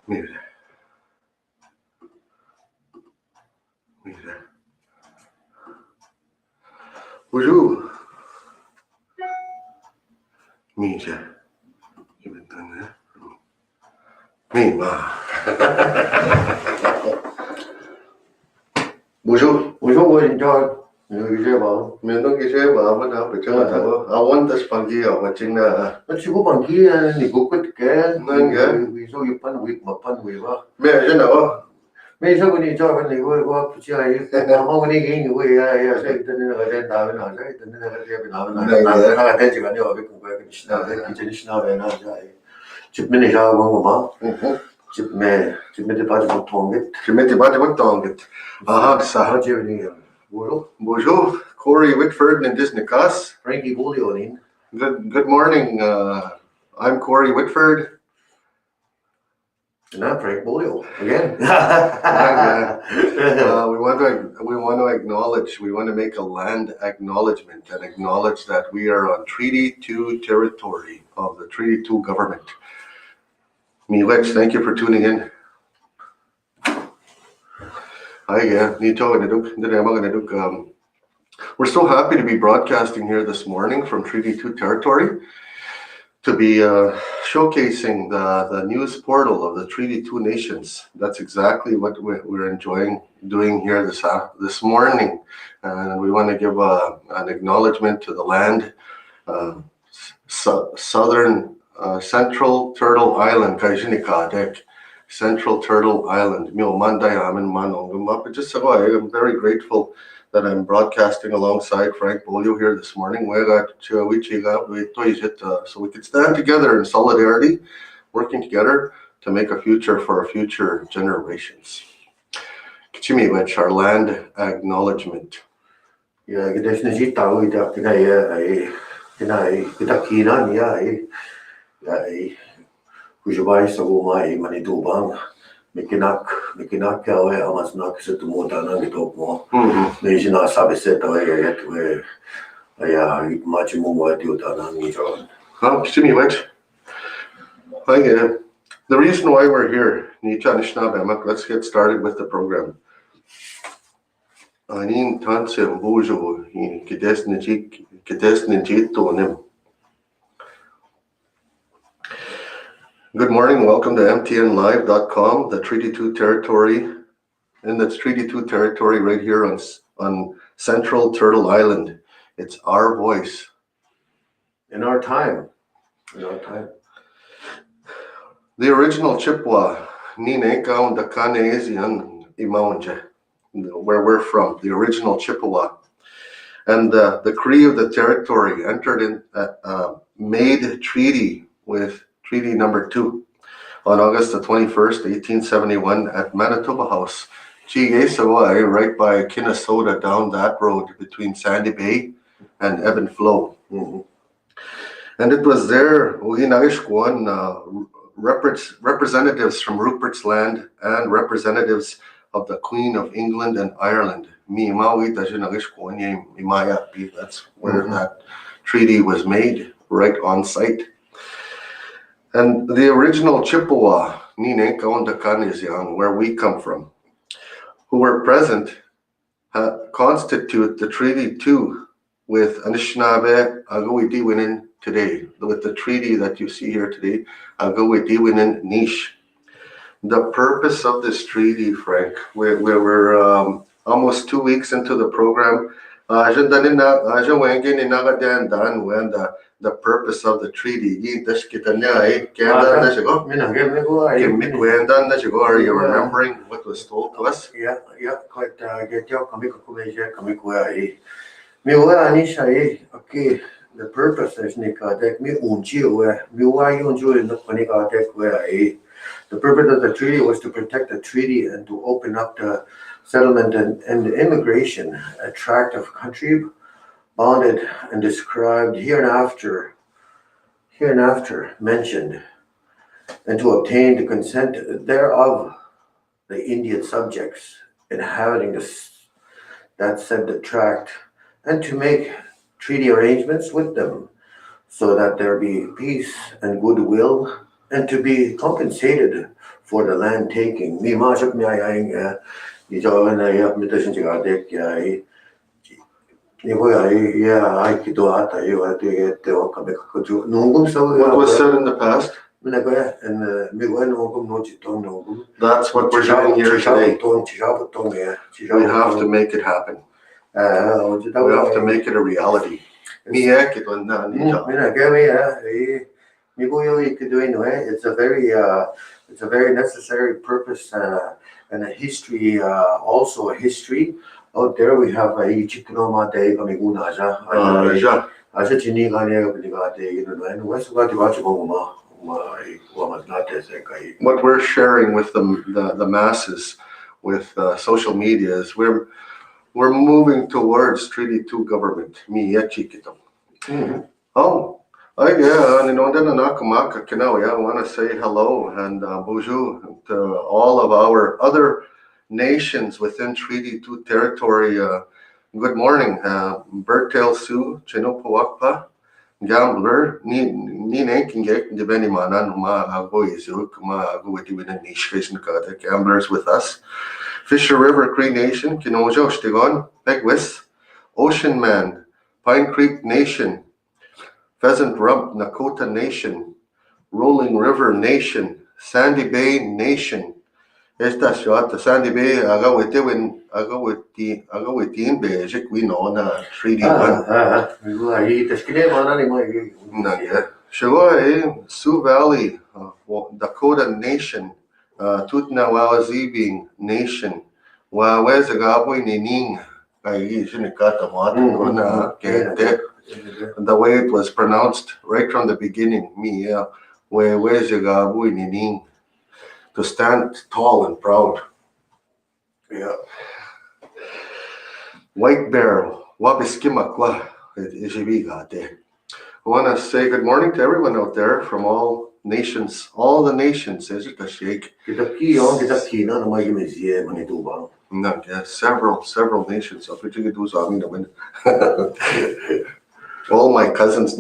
Mire, mire. Bonjour. Mire. Mima. Bonjour. Bonjour, John. Menon kishe ba mana pechanga tabo. Awan tas pagi awan chingna. Chico Banki and Nikukut Gan, Nanga. we saw you pan with Mapan Weaver. Me ajana wa. May so many job and they were up to Chai. How many gain away? I said, then I didn't have an answer, then I had a tension of the kitchen and I chip mini job on chip me, chip me the budget of Tonget. Kimiti bati wat tonget. Aha, sa. Bonjour. Corey Whitford and Disney Cass. Frankie Bullion. Good morning. I'm Corey Whitford. And I'm Frank Bolio again. We want to acknowledge. We want to make a land acknowledgement and acknowledge that we are on Treaty 2 territory of the Treaty 2 government. Miwech, thank you for tuning in. Hi, yeah. We're so happy to be broadcasting here this morning from Treaty 2 territory, to be showcasing the news portal of the Treaty 2 nations. That's exactly what we're enjoying doing here this morning. And we want to give an acknowledgement to the land, southern Central Turtle Island, Central Turtle Island. I'm very grateful that I'm broadcasting alongside Frank Bolio here this morning. So we could stand together in solidarity, working together to make a future for our future generations. Kichimiwech, our land acknowledgement. Yeah, there's no shit out with that. Kujubai Sagumai Manitubang. Mikinak Kawe Amasnak Setumotana Gitopo. Nation Sabiset away much more Dutana Nijon. Kichimiwech. The reason why we're here, let's get started with the program. Anin Tansem Bojo in Kitesnijitonim. Good morning, welcome to MTNLive.com, the Treaty 2 territory, and that's Treaty 2 territory right here on Central Turtle Island. It's our voice. In our time. The original Chippewa, Ninekaun Dakanezian Imaunje, where we're from, the original Chippewa. And the Cree of the territory entered in, made treaty with Treaty number 2 on August the 21st, 1871 at Manitoba House, right by Kinnesota, down that road between Sandy Bay and Ebb and Flow. And it was there, representatives from Rupert's Land and representatives of the Queen of England and Ireland. That's where that treaty was made, right on site. And the original Chippewa, where we come from, who were present, constitute the Treaty 2 with Anishinaabe Agawitiwinin today, with the treaty that you see here today, Agawitiwinin Niche. The purpose of this treaty, Frank, we're almost 2 weeks into the program. The purpose of the treaty. Are you remembering what was told to us? Yeah, quite get your okay. The purpose is the purpose of the treaty was to protect the treaty and to open up the settlement and the immigration, a tract of country bounded and described hereinafter mentioned, and to obtain the consent thereof the Indian subjects inhabiting that said tract, and to make treaty arrangements with them so that there be peace and goodwill, and to be compensated for the land taking. Mi masuk mi ay ni jawan ay mi tasin jaga dek ay ni boy ay ay kido ata ay wa te wa kami kajo nungum sa What was said in the past? mina ko and mi wa nungum no chitong nungum. That's what we're doing here today. We We have to make it happen. We have to make it a reality. It's a very necessary purpose and a history, also a history. Out there we have a Chikinoma Day Kamiguna Aja Chiniga Day, and West Gatibachoma. What we're sharing with the masses with social media is we're moving towards Treaty 2 government. Oh, I want to say hello and bonjour to all of our other nations within Treaty 2 territory. Good morning, Bertel Sioux, Chinopawakpa. Gambler, ni nankingek the Benimana, ma ago izuk, ma ago with you in a niche fish and gamblers with us. Fisher River Cree Nation, Kinojo, Stigon, Pegwis, Ocean Man, Pine Creek Nation, Pheasant Rump, Nakota Nation, Rolling River Nation, Sandy Bay Nation. Esta shot, the Sandy Bay, I go with the Beijik, we know na Treaty 1. Shawai, Sioux Valley, Dakota Nation, Tutnawazibing Nation, Wawezagaboy Nining, the way it was pronounced right from the beginning, Wawezagaboy Nining, to stand tall and proud. Yeah. White Bear, Wabiskimakwa, Ijibigate. I want to say good morning to everyone out there from all nations, all the nations. Is it a shake? No, yeah, several nations. All my cousins,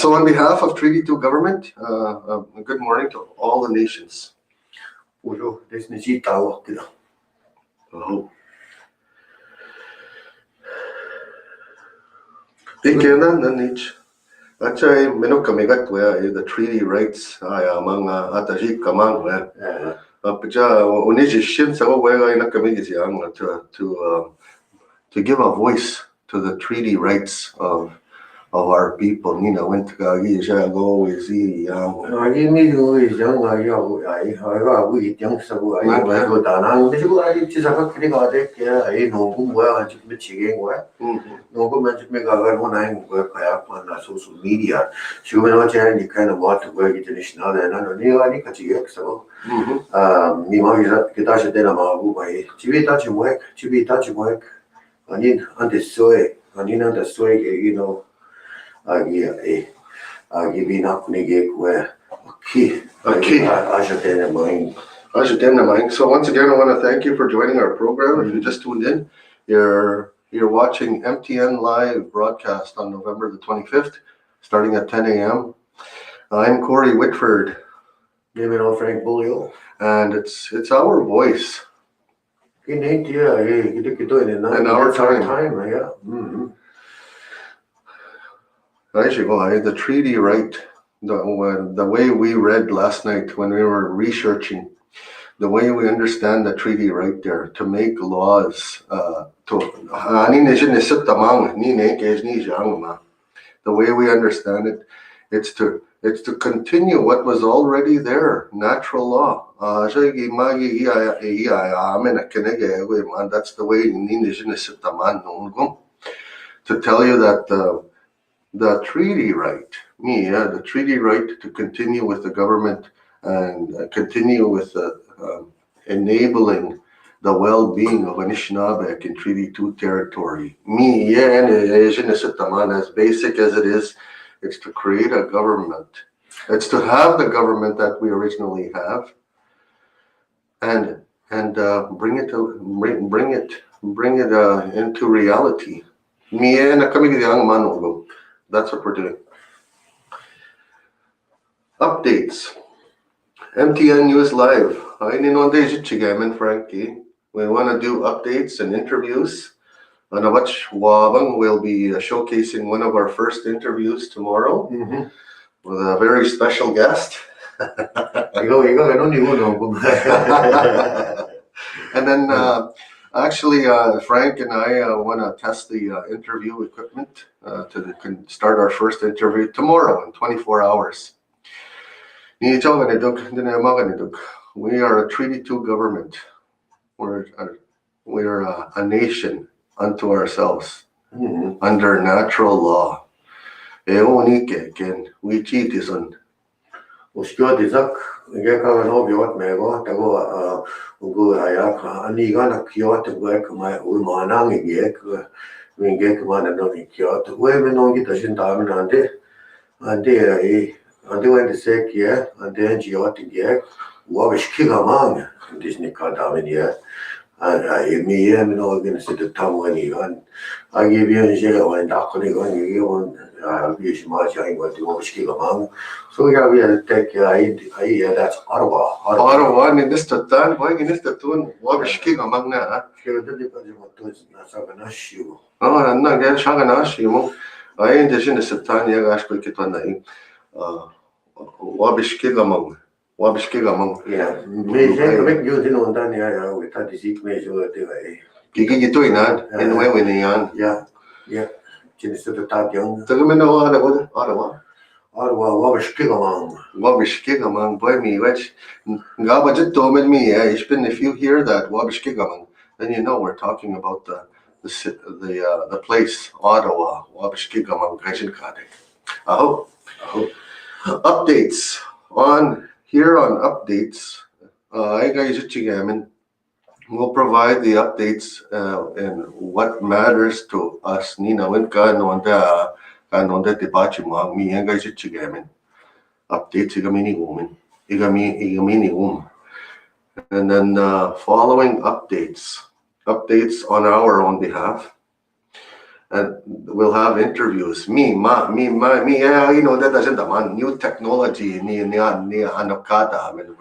so on behalf of Treaty 2 government, good morning to all the nations. Actually, the treaty rights among Atajik Kamang, to give a voice to the treaty rights of our people. Went to go is social media. She went on to kind of what to work international and I don't know any so kita dena mabu bai chibi touch work anin ante soe agi na kunige kwe So once again, I want to thank you for joining our program. If you just tuned in, you're watching MTNLive broadcast on November the 25th, starting at 10 a.m. I'm Corey Whitford. Frank Bulio. And it's our voice. In our time, yeah. The treaty right, the way we read last night when we were researching, the way we understand the treaty right there to make laws, the way we understand it, it's to continue what was already there, natural law. That's the way to tell you that the treaty right, the treaty right to continue with the government and continue with enabling the well-being of Anishinaabe in Treaty 2 territory. As basic as it is, it's to create a government. It's to have the government that we originally have, and bring it into reality. That's what we're doing. Updates. MTN News Live. Ay ninonde Chigaman Frankie. We want to do updates and interviews. Anawach Wabang will be showcasing one of our first interviews tomorrow with a very special guest. 이거 ganun no. And then actually Frank and I want to test the interview equipment to start our first interview tomorrow in 24 hours. We are a Treaty 2 government. We're a nation unto ourselves under natural law. We cheat is on. Uskio disak nge ka no biot mego tago ugu ayak aniga na kiot gwe kama u manang nge nge kama na no kiot we me no gi tashin ta me ande ande when the sek ye ande giot ge wa bishki gama disni ka da me ye me ye me no gi sit the tam when you I give you a share when da ko ni go ni on you should much I want to bishki gama. So we take that's Ottawa. Ottawa ni nistatan, boy ginistatan, wabishki amang na. Oh, na gel shaganashi mo. Ay indijin nistatan ya gash ko kitwan na wabishki amang. Wabishki amang. Yeah. Me say make you din on dan ya we ta disease me so de ay. Gigi gito inan, anyway we niyan. Yeah. Yeah. Kinista ta young. Tagamino Ottawa. Ottawa wabishki amang. Wabishki amang, boy me which Gabajit told me, if you hear that Wabishki amang, then you know we're talking about the place, Ottawa, Wabishki amang, Gajin Kadek. I hope. Updates on updates. I guys will provide the updates and what matters to us. Nina when kanonda debachimang mi guys updates igami. And then following updates on our own behalf. And we'll have interviews. Me, yeah, that doesn't demand new technology, anokada. I mean,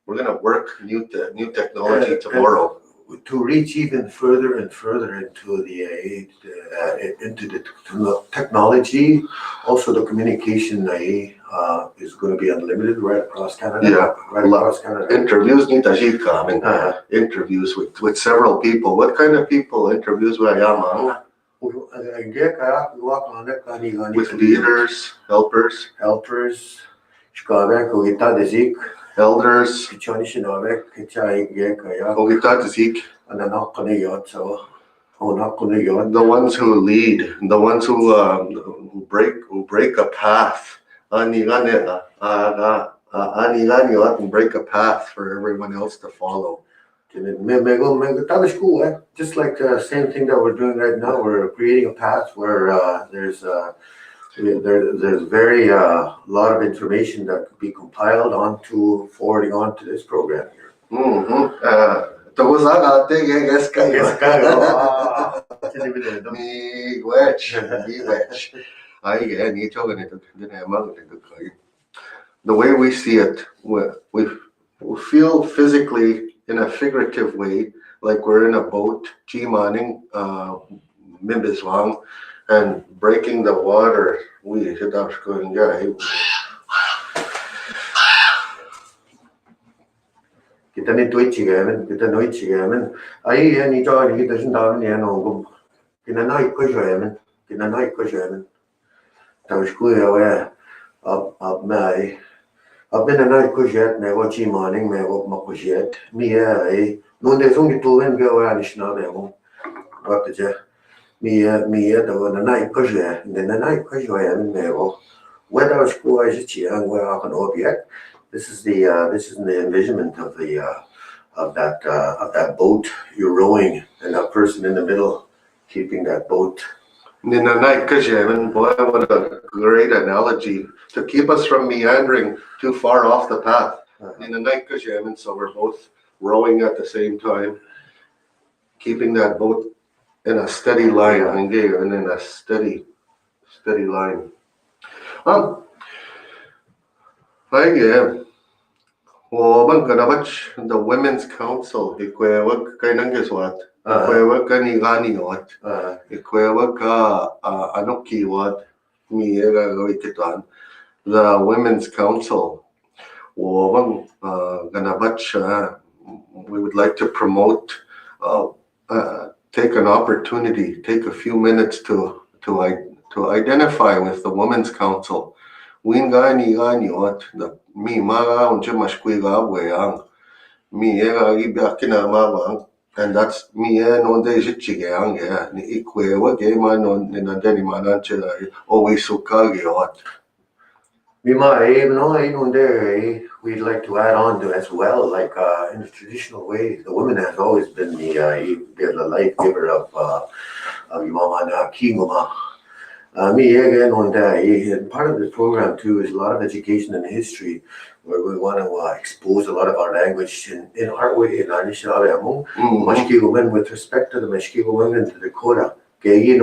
we're gonna work new technology tomorrow. To reach even further and further into the technology, also the communication is going to be unlimited right across Canada. Yeah, right across Canada. Interviews need to interviews with several people. What kind of people interviews with Yama? With leaders, helpers, elders, the ones who lead, the ones who break a path, and break a path for everyone else to follow. Just like the same thing that we're doing right now, we're creating a path where there's very lot of information that could be compiled forwarding onto this program here. The way we see it, we feel physically in a figurative way, like we're in a boat, G-manning, Mimbiswang, and breaking the water. We hit up going, Kita ni tuit chigamen, kita noi chigamen. Ai ni cho ni kita sin damen ya no gum. Kita noi ko jomen. Ta sku ya wa ab mai. Ab na noi ko jet me go chi morning me go ma ko jet. Mi ya ai no de song tu wen ga wa ni shna me go. Wa ta je. Mi ya da na noi ko jet, na noi ko jomen me go. Wa ta sku ai chi ang wa kan object. This is the envisionment of that boat you're rowing, and that person in the middle keeping that boat. Boy, what a great analogy to keep us from meandering too far off the path. So we're both rowing at the same time, keeping that boat in a steady line, and in a steady line. Bang kanabach the Women's Council, ikwewa kainangeswat, ikwewa kaniganiwat, ikwewa ka anukiwat, miega gawititan. The Women's Council, bang kanabach, we would like to promote, take an opportunity, take a few minutes to identify with the Women's Council. Wingani ganiwat, the mi maga unche mashkwiga weyang. Me ibakina mawang, and that's me no de jichigang ya ni ikwe wa ge man no ninandeni mananche always sukagi what. We'd like to add on to as well, like in the traditional way, the woman has always been the life giver of Yamana Kingoma. And part of this program too is a lot of education and history, where we want to expose a lot of our language in our way, in our Nishinaabe Mashkigo women, with respect to the Mashkigo women in Dakota. Okay,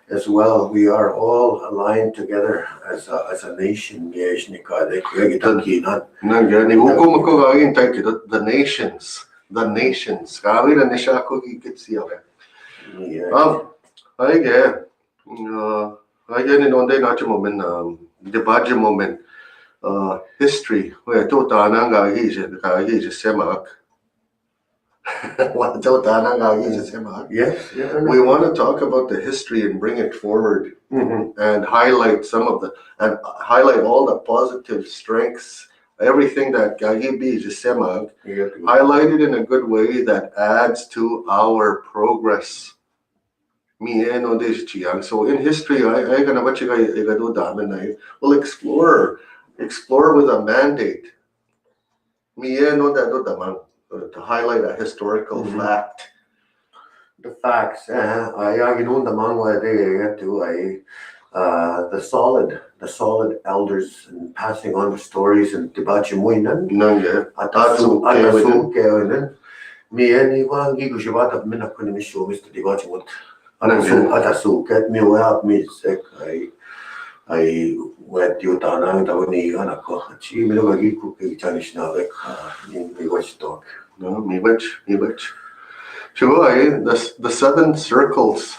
as well, we are all aligned together as a nation. The nations. I get in on day not moment, the budget moment, history, where Totananga is semak. Yes. We want to talk about the history and bring it forward and highlight highlight all the positive strengths, everything that Gagibi is semak, highlighted in a good way that adds to our progress. So in history, I gonna what you do damen will explore with a mandate. To highlight a historical fact. The facts. The solid elders and passing on the stories and Tibachimuinan. Me and Iwangi Gushibata Minakunisho, Mr. Dibachimut. Get me up me sick. I went to Tanang Tawani Anako, Chimilagi cooking Chinese Navek in the West Talk. No, me much. The seven circles.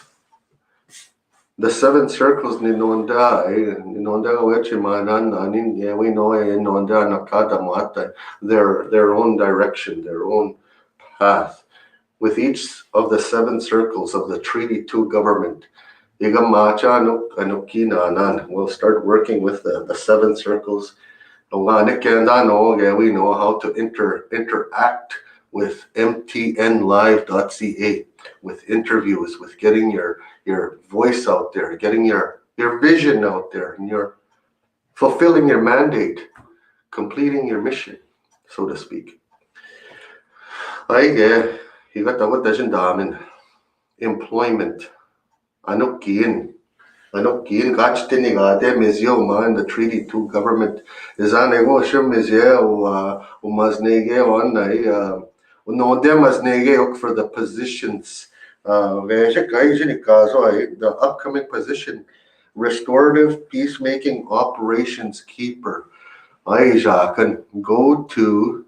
The seven circles Ninonda Wechimanan, we know Nonda Nakata Mata, their own direction, their own path. With each of the seven circles of the Treaty 2 government, we'll start working with the seven circles. We know how to interact with MTNLive.ca, with interviews, with getting your voice out there, getting your vision out there, and you're fulfilling your mandate, completing your mission, so to speak. Employment. Anokin gachtinigade mizio man the Treaty 2 government is an emotion mizia umaznege on no demasnege for the positions. The upcoming position, restorative peacemaking operations keeper. I can go to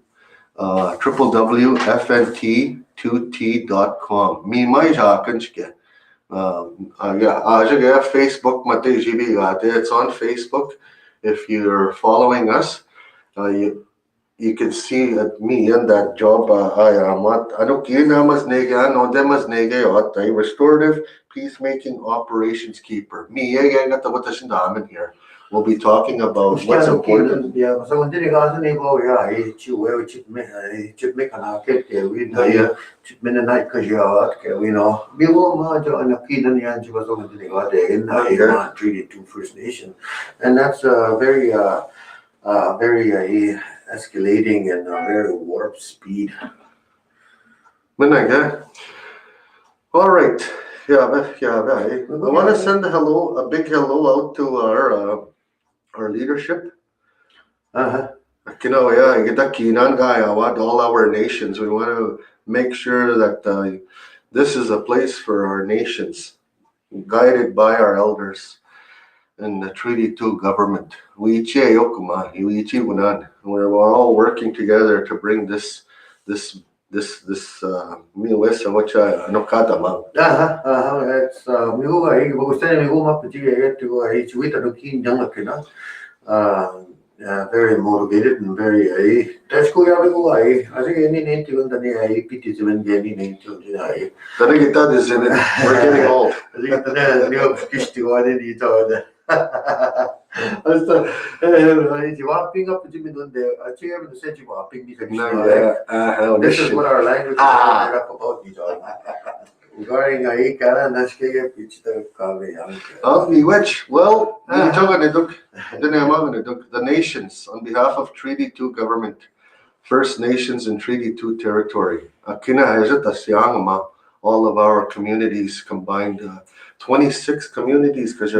www.fnt2t.com. Me my jakenske. Facebook it's on Facebook. If you're following us, you can see me in that job. Restorative peacemaking operations keeper. Me here. We'll be talking about what's important. Yeah, so when did you guys midnight because we know Treaty 2 First Nation, and that's very escalating and very warp speed. All right. I want to send a big hello out to our leadership. All our nations. We want to make sure that this is a place for our nations, guided by our elders and the Treaty 2 government. We're all working together to bring this Midwest which ano kada mang. It's 미국가 이게 보고 있으니 미국 맛부지게 또 이 주위도 긴장했구나. Very motivated and very that's cool. 미국가 아직 얘네 지금다니 PT 지면 얘네 지금 That is in it. We're getting old. 아직 내가 기시고 아니 저다. 그래서 이 와핑가 부지면인데 지금도 세지 와핑이 되기 시작해. This is what our language is about. Regarding ay kara naskege pichta kave yang. Which, well, the nations on behalf of Treaty 2 government, First Nations in Treaty 2 territory. All of our communities combined, 26 communities. Was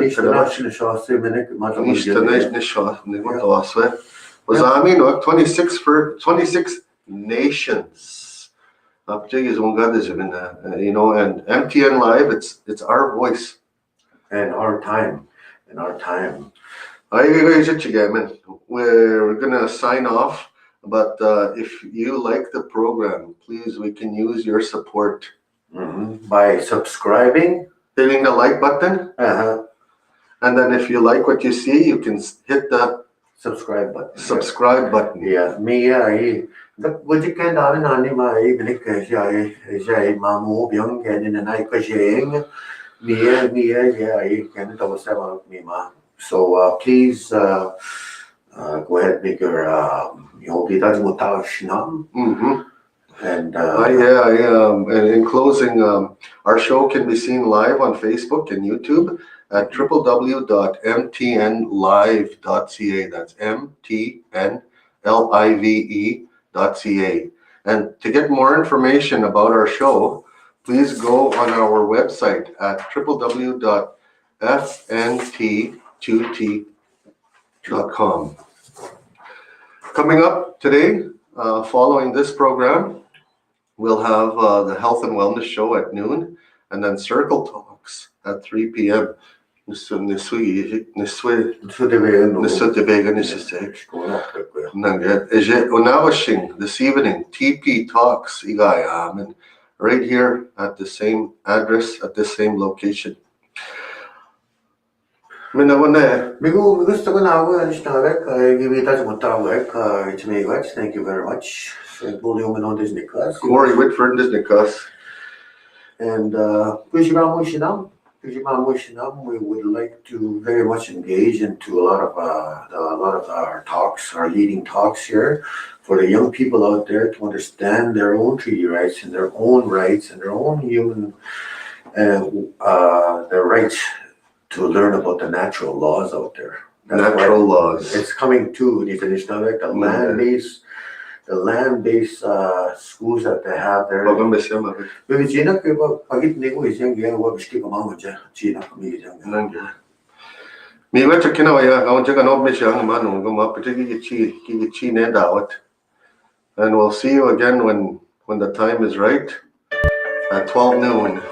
26 nations. You know, and MTNLive, it's our voice and our time. We're gonna sign off, but if you like the program, please, we can use your support by subscribing, hitting the like button, and then if you like what you see, you can hit the subscribe button. Yeah, me Would can have an anima even mamu young and in a night cashing me can tell us about me ma. So please go ahead, make your and and in closing, our show can be seen live on Facebook and YouTube at www.mtnlive.ca. That's MTNLive.ca. And to get more information about our show, please go on our website at www.fnt2t.com. Coming up today, following this program, we'll have the Health and Wellness Show at noon, and then Circle Talks at 3 p.m. This evening, TP Talks, and right here at the same address, at the same location. Thank you very much. Corey Whitford, and we would like to very much engage into a lot of our talks, our leading talks here, for the young people out there to understand their own treaty rights and their own human their rights to learn about the natural laws out there. Natural laws. It's coming to the land-based schools that they have there. And we'll see you again when the time is right at 12 noon.